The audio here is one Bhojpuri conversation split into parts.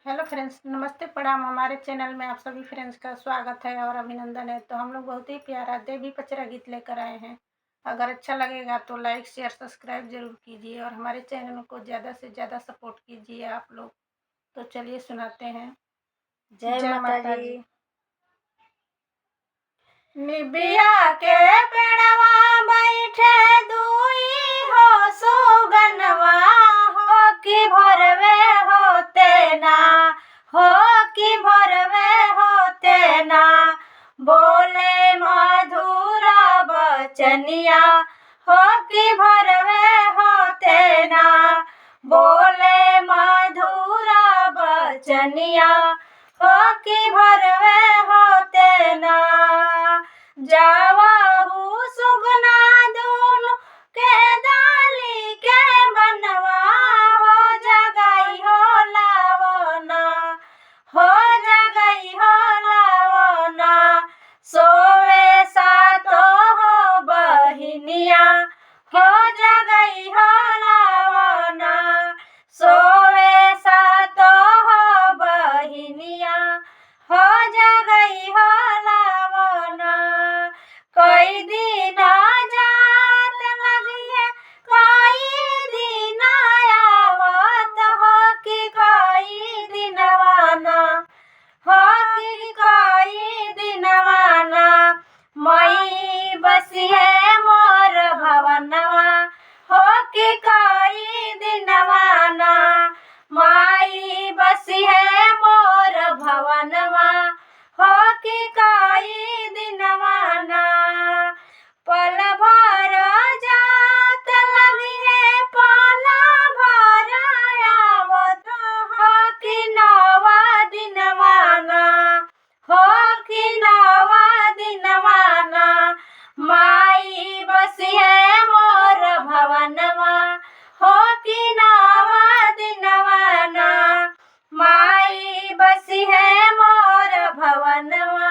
हेलो फ्रेंड्स, नमस्ते प्रणाम। हमारे चैनल में आप सभी फ्रेंड्स का स्वागत है और अभिनंदन है। तो हम लोग बहुत ही प्यारा देवी पचरा गीत लेकर आए हैं। अगर अच्छा लगेगा तो लाइक शेयर सब्सक्राइब जरूर कीजिए और हमारे चैनल को ज़्यादा से ज़्यादा सपोर्ट कीजिए आप लोग। तो चलिए सुनाते हैं। जय माता जी। निबिया के पेड़वा बैठे दुई हो सुगनवा, हो कि भरवे होते ना, हो कि भरवे होते ना। बोले मधुर बचनिया, हो कि भरवे होते ना। बोले मधुर बचनिया, हो कि भरवे होते ना। जावाहू सुगना दूनो के डाली के बनवा, हो जगई हो लावना, हो जगई हो लावना। सोवे सातो हो बहिनिया, हो जगई हो लावना। सोवे सातो हो बहिनिया, हो जगई हो लावना। कई दिन जात लगिए, कई दिन आवत, हो कि कई दिनवाना, हो कि कई दिनवाना। मई बसिए मोर भवनवा, हो कि कई दिनवाना। माई बसिए मोर भवनवा, हो कि कई दिनवाना। पल भर जात लगिए, पल भर आवत, हो कि नवा दिनवाना, हो कि नवा दिनवाना। माई बसिए मोर भवनवा, हो कि नवा दिनवाना। माई बसिए मोर भवनवा,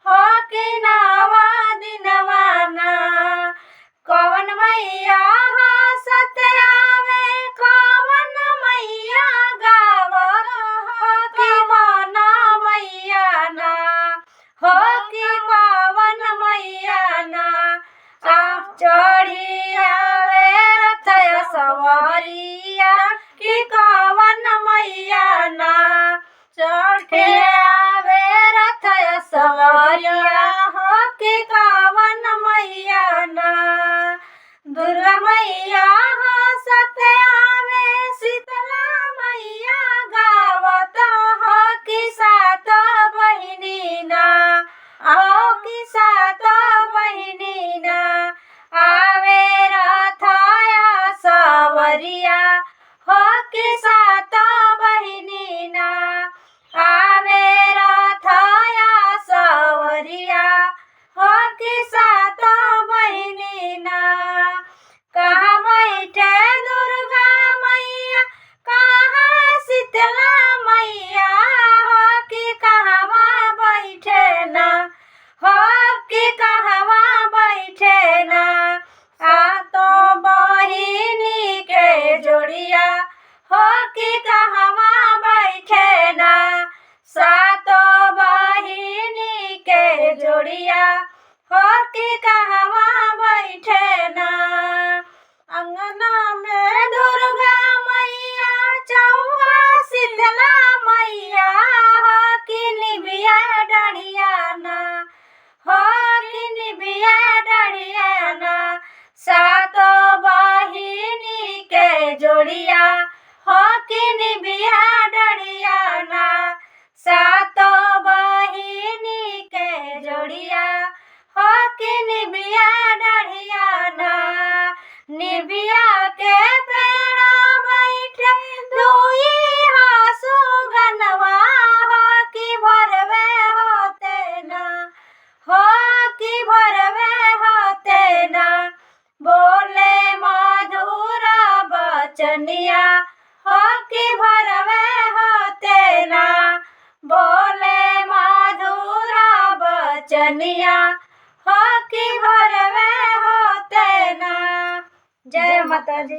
हो कि नवा दिनवाना। कवन मैया हंसत आवे, कवन मैया गावत, हो कि कवन मैया ना, हो कि कवन मैया ना। आप चढ़ी आवे रथ सवारिया, कि कवन मैया ना। चढ़े आवे रथ सवारिया, हो कि कवन मैया ना। दुर्गा मैया हंसत आवे, शीतला मैया गावत, हो कि सात बहिनी ना, हो कि सात बहिनी ना। आवे रथया सवरिया, हो कि सात बहिनी ना। आवे रथया सवरिया, हो कि सात बहिनी ना। कहाँ बैठे दुर्गा मैया, कहाँ शीतला मैया, हो कि कहवा बैठे ना, हो कि कहवा बैठे ना। सातो बहिनी के जोड़िया, हो कि कहवा बैठे ना। सातो बहिनी के जोड़िया, हो कि कहवा बैठे ना। अंगना में दुर्गा मैया, चौका शीतला मैया, हो कि निबिया डढ़िया ना, हो कि निबिया डढ़िया ना। सातो बहिनी के जोड़िया, हो कि निबिया डढ़िया ना। सातो बहिनी के जोड़िया, हो कि निबिया डढ़िया ना। निबिया के पेड़ा बैठे दुई हो सुगनवा, हो कि भरवे होते ना, हो कि भरवे होते ना। बोले मधुर बचनिया, हो कि भरवे होते ना। बोले मधुर बचनिया, हो कि भरवे होते ना। जय माता जी।